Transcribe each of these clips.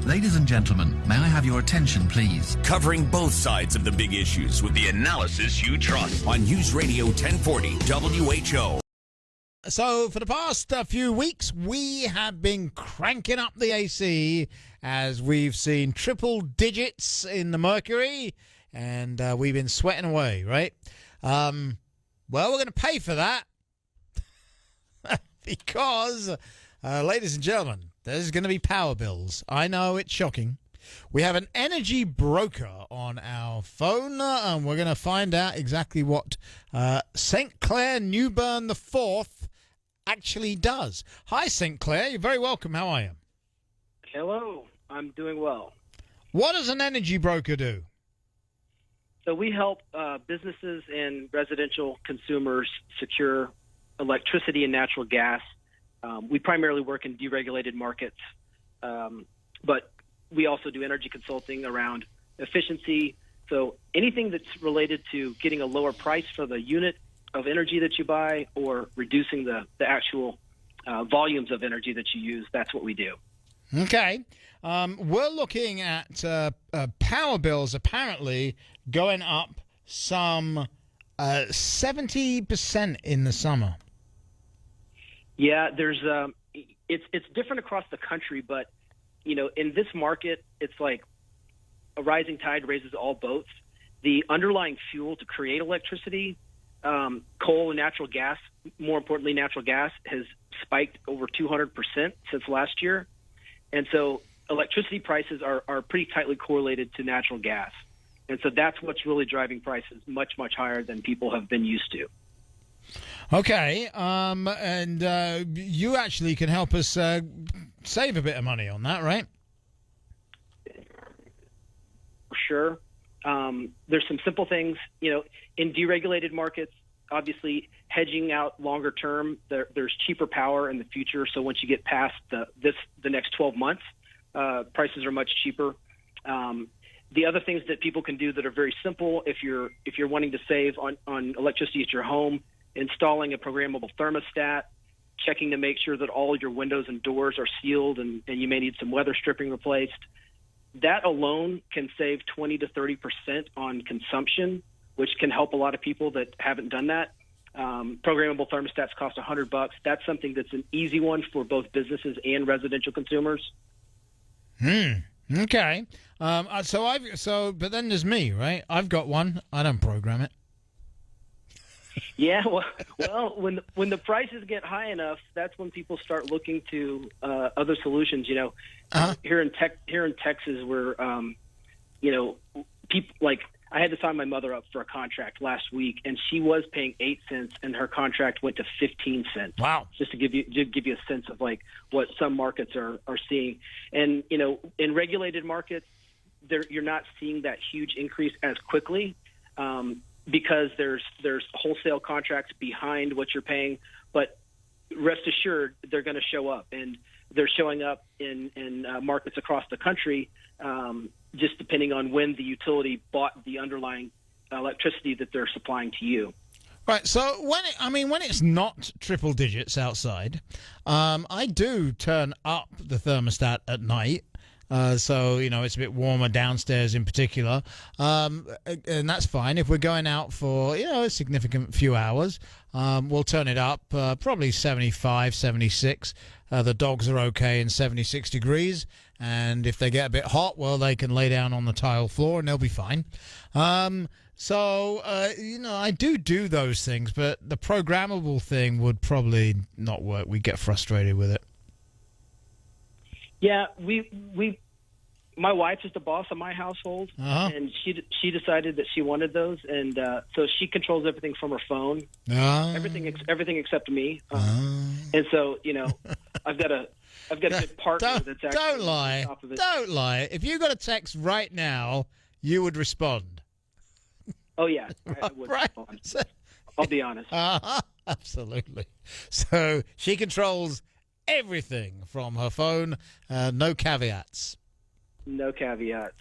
Ladies and gentlemen, may I have your attention, please? Covering both sides of the big issues with the analysis you trust on News Radio 1040 WHO. So for the past few weeks, we have been cranking up the AC as we've seen triple digits in the mercury, and we've been sweating away, right? Well, we're going to pay for that because, ladies and gentlemen, there's going to be power bills. I know it's shocking. We have an energy broker on our phone, and we're going to find out exactly what St. Clair Newbern IV actually does. Hi, St. Clair. You're very welcome. How are you? Hello. I'm doing well. What does an energy broker do? So we help businesses and residential consumers secure electricity and natural gas. We primarily work in deregulated markets, but we also do energy consulting around efficiency. So anything that's related to getting a lower price for the unit of energy that you buy or reducing the actual volumes of energy that you use, that's what we do. Okay. We're looking at power bills apparently going up some 70% in the summer. Yeah, there's it's different across the country, but you know, in this market, it's like a rising tide raises all boats. The underlying fuel to create electricity, coal and natural gas, more importantly, natural gas, has spiked over 200% since last year. And so electricity prices are pretty tightly correlated to natural gas. And so that's what's really driving prices much, much higher than people have been used to. Okay. And you actually can help us save a bit of money on that, right? Sure. There's some simple things, you know, in deregulated markets, obviously hedging out longer term, there's cheaper power in the future. So once you get past the next 12 months, prices are much cheaper. The other things that people can do that are very simple, if you're wanting to save on electricity at your home, installing a programmable thermostat, checking to make sure that all your windows and doors are sealed, and you may need some weather stripping replaced. That alone can save 20 to 30% on consumption, which can help a lot of people that haven't done that. Programmable thermostats cost $100. That's something that's an easy one for both businesses and residential consumers. Okay. But then there's me, right? I've got one. I don't program it. Yeah, well, when the prices get high enough, that's when people start looking to other solutions. You know, here in Texas, we're people like I had to sign my mother up for a contract last week, and she was paying 8 cents, and her contract went to 15 cents. Wow! Just to give you a sense of like what some markets are seeing, and you know, in regulated markets, you're not seeing that huge increase as quickly. Because there's wholesale contracts behind what you're paying, but rest assured they're going to show up, and they're showing up in markets across the country, just depending on when the utility bought the underlying electricity that they're supplying to you. Right. So when it's not triple digits outside, I do turn up the thermostat at night. So, you know, it's a bit warmer downstairs in particular. And that's fine. If we're going out for, you know, a significant few hours, we'll turn it up, probably 75, 76. The dogs are okay in 76 degrees. And if they get a bit hot, well, they can lay down on the tile floor and they'll be fine. You know, I do those things, but the programmable thing would probably not work. We get frustrated with it. Yeah, my wife is the boss of my household, and she decided that she wanted those, and so she controls everything from her phone, everything except me, and so you know, I've got a good partner that's actually don't lie. on top of it. Don't lie. If you got a text right now, you would respond. Oh yeah, I would respond. I'll be honest. Absolutely. So she controls everything from her phone. No caveats. No caveats.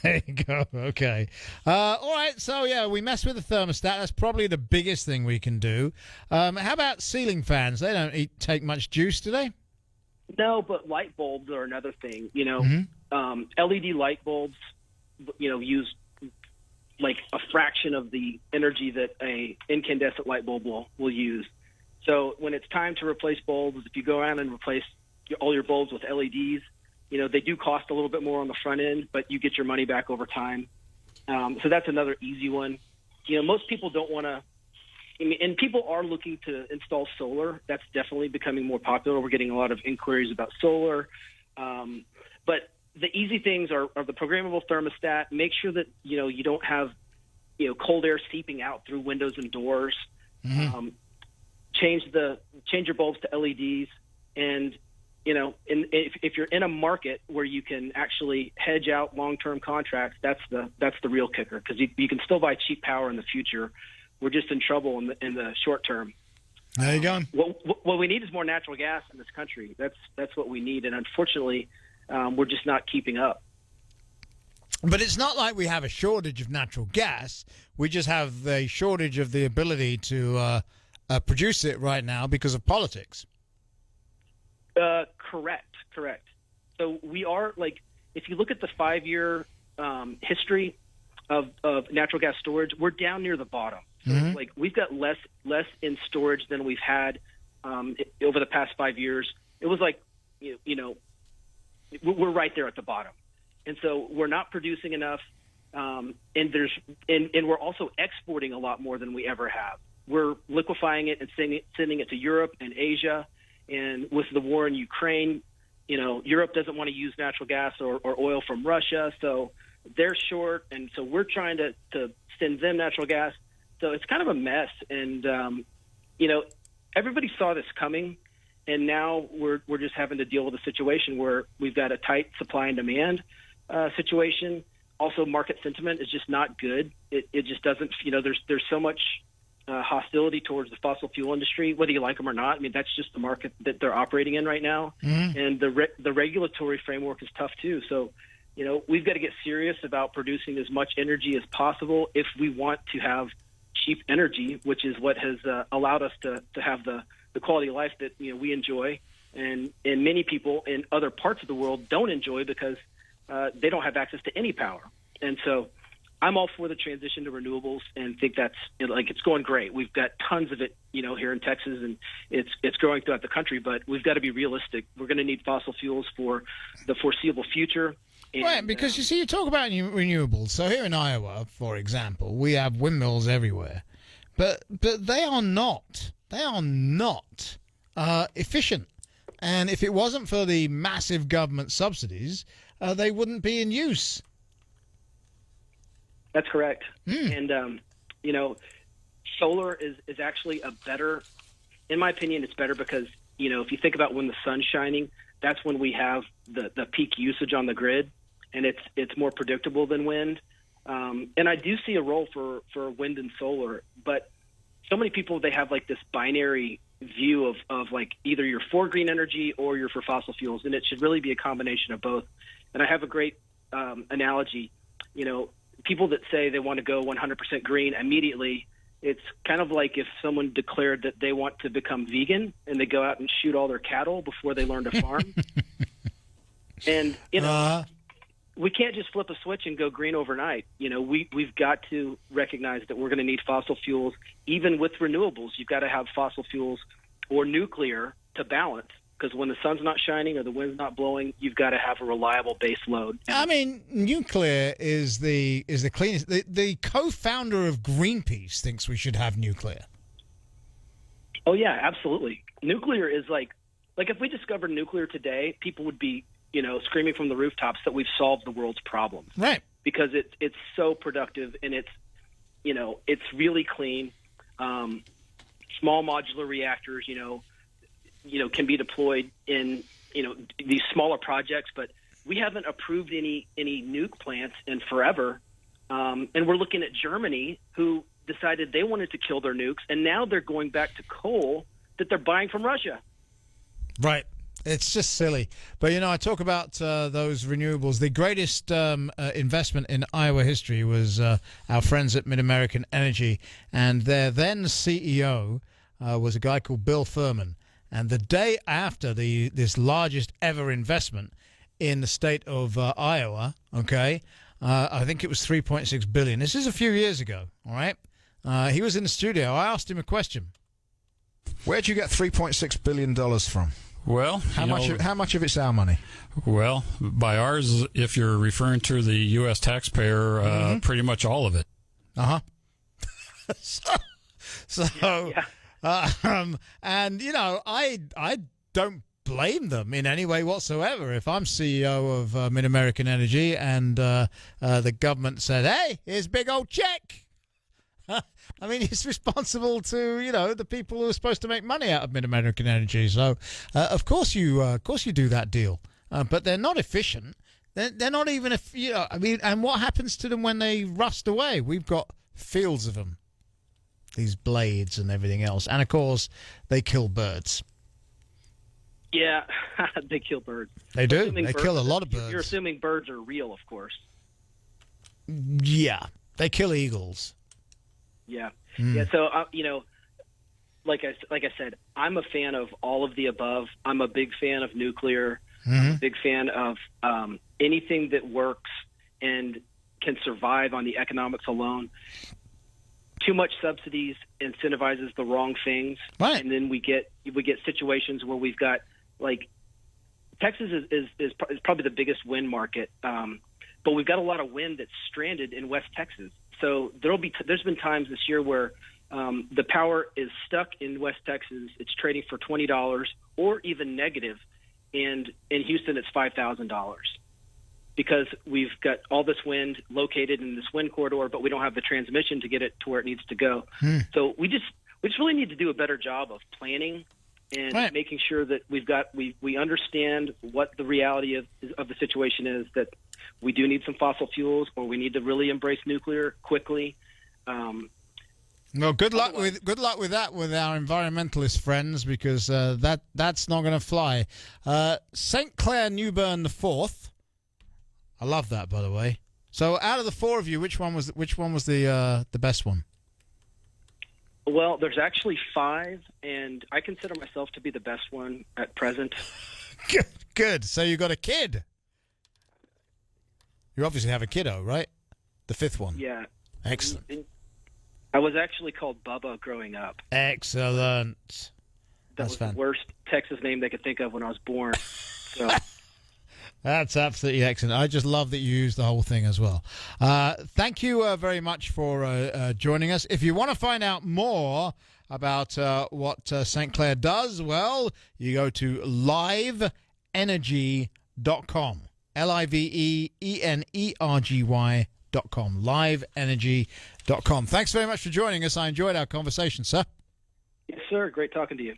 There you go. Okay. All right. So, yeah, we mess with the thermostat. That's probably the biggest thing we can do. How about ceiling fans? They don't take much juice, do they? No, but light bulbs are another thing. Mm-hmm. LED light bulbs, use like a fraction of the energy that a incandescent light bulb will use. So when it's time to replace bulbs, if you go around and replace all your bulbs with LEDs, they do cost a little bit more on the front end, but you get your money back over time. So that's another easy one. Most people don't want to. And people are looking to install solar. That's definitely becoming more popular. We're getting a lot of inquiries about solar. But the easy things are the programmable thermostat. Make sure that, you don't have, cold air seeping out through windows and doors. Mm-hmm. Change your bulbs to LEDs. And, if you're in a market where you can actually hedge out long-term contracts, that's the real kicker, because you can still buy cheap power in the future. We're just in trouble in the short term. There you go. What we need is more natural gas in this country. That's what we need, and unfortunately, we're just not keeping up. But it's not like we have a shortage of natural gas. We just have a shortage of the ability to produce it right now because of politics. Correct. So we are, if you look at the 5-year history of natural gas storage, we're down near the bottom. So Mm-hmm. We've got less in storage than we've had over the past 5 years. It was we're right there at the bottom, and so we're not producing enough. And we're also exporting a lot more than we ever have. We're liquefying it and sending it to Europe and Asia. And with the war in Ukraine, Europe doesn't want to use natural gas or oil from Russia, so they're short, and so we're trying to send them natural gas. So it's kind of a mess, and everybody saw this coming, and now we're just having to deal with a situation where we've got a tight supply and demand situation. Also, market sentiment is just not good. It just doesn't. There's so much hostility towards the fossil fuel industry, whether you like them or not. I mean, that's just the market that they're operating in right now, Mm-hmm. and the regulatory framework is tough too. So, we've got to get serious about producing as much energy as possible if we want to have cheap energy, which is what has allowed us to have the quality of life that we enjoy, and many people in other parts of the world don't enjoy because they don't have access to any power. And so I'm all for the transition to renewables and think that's it's going great. We've got tons of it, here in Texas, and it's growing throughout the country, but we've got to be realistic. We're going to need fossil fuels for the foreseeable future. And, right, because you talk about renewables. So here in Iowa, for example, we have windmills everywhere, but they are not efficient. And if it wasn't for the massive government subsidies, they wouldn't be in use. That's correct. And solar is actually a better, in my opinion, it's better because if you think about when the sun's shining, that's when we have the peak usage on the grid. And it's more predictable than wind. And I do see a role for wind and solar, but so many people, they have this binary view of either you're for green energy or you're for fossil fuels, and it should really be a combination of both. And I have a great analogy. People that say they want to go 100% green immediately, it's kind of like if someone declared that they want to become vegan and they go out and shoot all their cattle before they learn to farm. And we can't just flip a switch and go green overnight. We've got to recognize that we're going to need fossil fuels. Even with renewables, you've got to have fossil fuels or nuclear to balance, because when the sun's not shining or the wind's not blowing, you've got to have a reliable base load. I mean, nuclear is the cleanest. The co-founder of Greenpeace thinks we should have nuclear. Oh yeah, absolutely. Nuclear is like if we discovered nuclear today, people would be screaming from the rooftops that we've solved the world's problems. Right. Because it's so productive, and it's really clean. Small modular reactors, can be deployed in, these smaller projects, but we haven't approved any nuke plants in forever. And we're looking at Germany, who decided they wanted to kill their nukes, and now they're going back to coal that they're buying from Russia. Right. It's just silly. But, I talk about those renewables. The greatest investment in Iowa history was our friends at Mid-American Energy, and their then CEO was a guy called Bill Furman. And the day after this largest ever investment in the state of Iowa, okay, I think it was $3.6 billion. This is a few years ago, all right? He was in the studio. I asked him a question. Where'd you get $3.6 billion from? Well, how much of it's our money? Well, by ours, if you're referring to the U.S. taxpayer, pretty much all of it. Uh-huh. And, you know, I don't blame them in any way whatsoever. If I'm CEO of Mid-American Energy and the government said, hey, here's a big old check. I mean, he's responsible to, you know, the people who are supposed to make money out of Mid-American Energy. So, of course you do that deal. But they're not efficient. They're not even, you know, I mean, and what happens to them when they rust away? We've got fields of them, these blades and everything else. And, of course, they kill birds. Yeah, they kill birds. They do. They kill a lot of birds. You're assuming birds are real, of course. Yeah, they kill eagles. Yeah, yeah. So you know, like I said, I'm a fan of all of the above. I'm a big fan of nuclear. I'm a big fan of anything that works and can survive on the economics alone. Too much subsidies incentivizes the wrong things, right. And then we get situations where we've got, like, Texas is probably the biggest wind market, but we've got a lot of wind that's stranded in West Texas. So there's been times this year where the power is stuck in West Texas. It's trading for $20 or even negative, and in Houston it's $5,000 because we've got all this wind located in this wind corridor, but we don't have the transmission to get it to where it needs to go. So we just really need to do a better job of planning and making sure that we understand what the reality of the situation is, that we do need some fossil fuels, or we need to really embrace nuclear quickly. No, good luck with that with our environmentalist friends, because that's not going to fly. St. Clair Newbern IV. I love that, by the way. So, out of the four of you, which one was the best one? Well, there's actually 5, and I consider myself to be the best one at present. Good. So you got a kid. You obviously have a kiddo, right? The 5th one. Yeah. Excellent. I was actually called Bubba growing up. Excellent. That was the worst Texas name they could think of when I was born. So. That's absolutely excellent. I just love that you used the whole thing as well. Thank you very much for joining us. If you want to find out more about what St. Clair does, well, you go to liveenergy.com. liveenergy.com. liveenergy.com. Thanks very much for joining us. I enjoyed our conversation, sir. Yes, sir. Great talking to you.